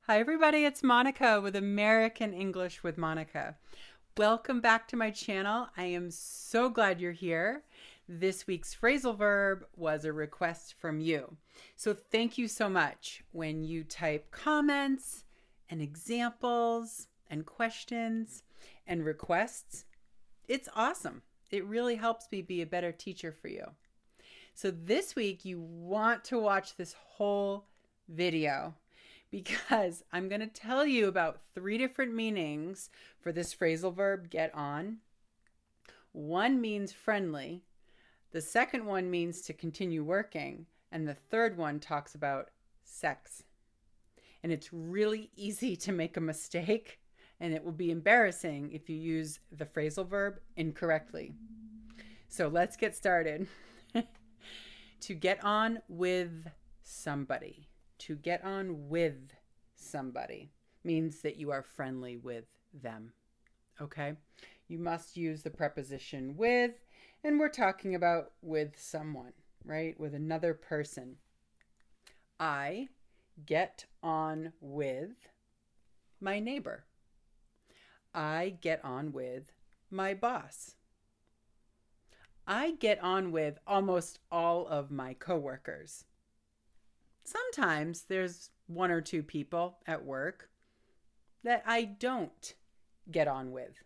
Hi, everybody. It's Monica with American English with Monica. Welcome back to my channel. I am so glad you're here. This week's phrasal verb was a request from you. So thank you so much. When you type comments and examples and questions and requests, it's awesome. It really helps me be a better teacher for you. So this week you want to watch this whole video because I'm going to tell you about 3 different meanings for this phrasal verb, get on. One means friendly. The second one means to continue working. And the third one talks about sex. And it's really easy to make a mistake, and it will be embarrassing if you use the phrasal verb incorrectly. So let's get started. To get on with somebody. To get on with somebody means that you are friendly with them. Okay? You must use the preposition with, and we're talking about with someone, right? With another person. I get on with my neighbor. I get on with my boss. I get on with almost all of my coworkers. Sometimes there's 1 or 2 people at work that I don't get on with.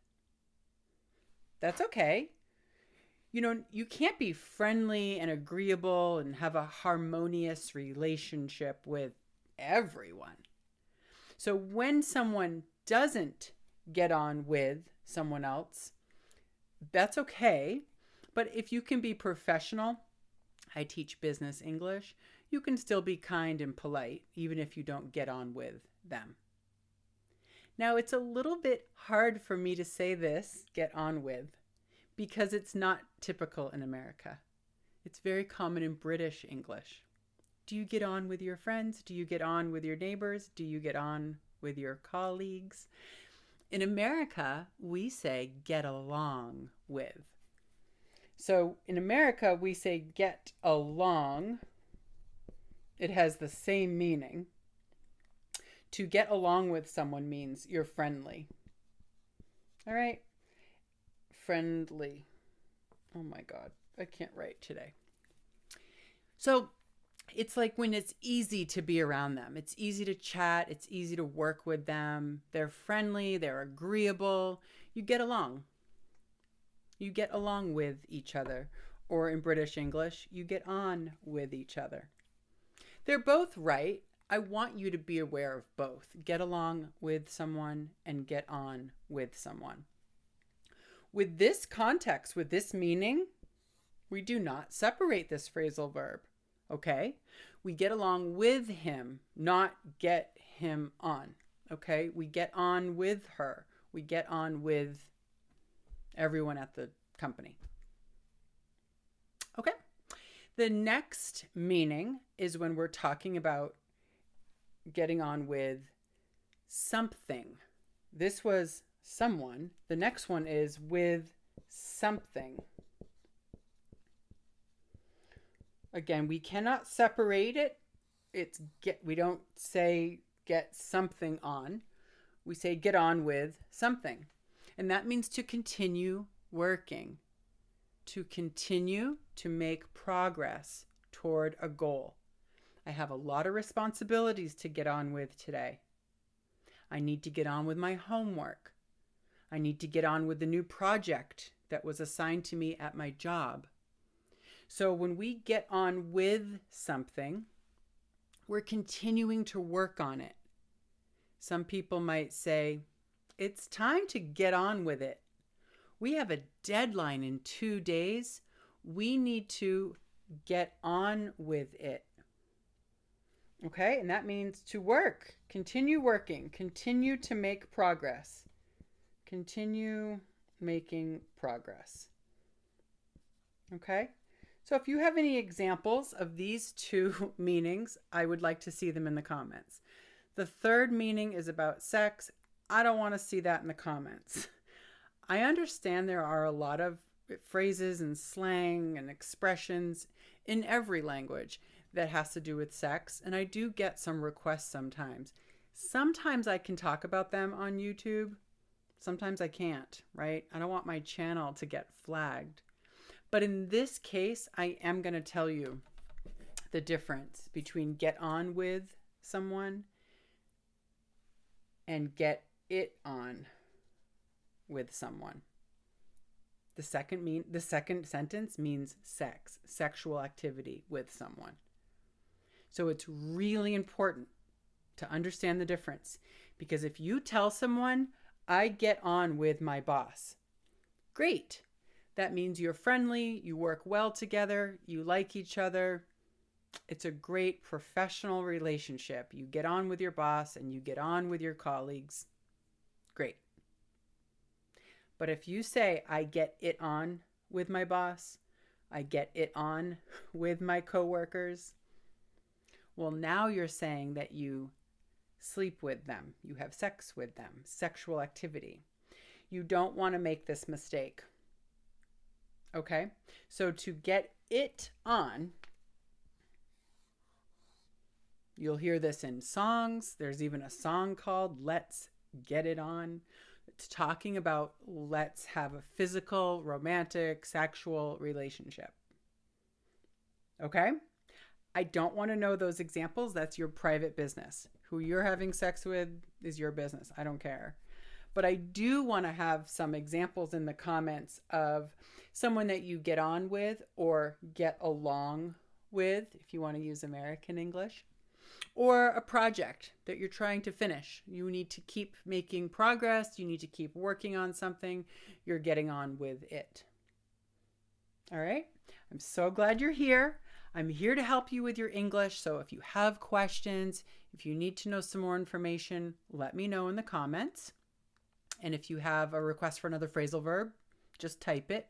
That's okay. You can't be friendly and agreeable and have a harmonious relationship with everyone. So when someone doesn't get on with someone else, that's okay. But if you can be professional, I teach business English, you can still be kind and polite, even if you don't get on with them. Now, it's a little bit hard for me to say this, get on with, because it's not typical in America. It's very common in British English. Do you get on with your friends? Do you get on with your neighbors? Do you get on with your colleagues? In America, we say get along with. So in America, we say get along. It has the same meaning. To get along with someone means you're friendly. All right? Friendly. Oh my God, I can't write today. So it's like when it's easy to be around them. It's easy to chat. It's easy to work with them. They're friendly. They're agreeable. You get along. You get along with each other. Or in British English, you get on with each other. They're both right. I want you to be aware of both. Get along with someone and get on with someone. With this context, with this meaning, we do not separate this phrasal verb. Okay? We get along with him, not get him on. Okay? We get on with her. We get on with everyone at the company. Okay? The next meaning is when we're talking about getting on with something. This was someone. The next one is with something. Again, we cannot separate it. We don't say get something on. We say get on with something. And that means to continue working. To continue to make progress toward a goal. I have a lot of responsibilities to get on with today. I need to get on with my homework. I need to get on with the new project that was assigned to me at my job. So when we get on with something, we're continuing to work on it. Some people might say, it's time to get on with it. We have a deadline in 2 days. We need to get on with it. Okay, and that means to work. Continue working. Continue to make progress. Continue making progress. Okay, so if you have any examples of these 2 meanings, I would like to see them in the comments. The third meaning is about sex. I don't want to see that in the comments. I understand there are a lot of phrases and slang and expressions in every language that has to do with sex, and I do get some requests sometimes. Sometimes I can talk about them on YouTube. Sometimes I can't, right? I don't want my channel to get flagged. But in this case, I am going to tell you the difference between get on with someone and get it on with someone. The second sentence means sex, sexual activity with someone. So it's really important to understand the difference, because if you tell someone, I get on with my boss, great. That means you're friendly, you work well together, you like each other. It's a great professional relationship. You get on with your boss and you get on with your colleagues. Great. But if you say, I get it on with my boss, I get it on with my coworkers, well, now you're saying that you sleep with them, you have sex with them, sexual activity. You don't want to make this mistake. Okay? So to get it on, you'll hear this in songs. There's even a song called Let's Get It On. It's talking about let's have a physical, romantic, sexual relationship. Okay? I don't want to know those examples. That's your private business. Who you're having sex with is your business. I don't care. But I do want to have some examples in the comments of someone that you get on with or get along with, if you want to use American English, or a project that you're trying to finish. You need to keep making progress. You need to keep working on something. You're getting on with it. All right? I'm so glad you're here. I'm here to help you with your English. So if you have questions, if you need to know some more information, let me know in the comments. And if you have a request for another phrasal verb, just type it.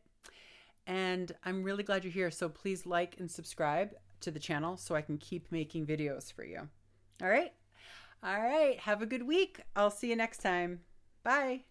And I'm really glad you're here. So please like and subscribe to the channel so I can keep making videos for you. All right? All right. Have a good week. I'll see you next time. Bye.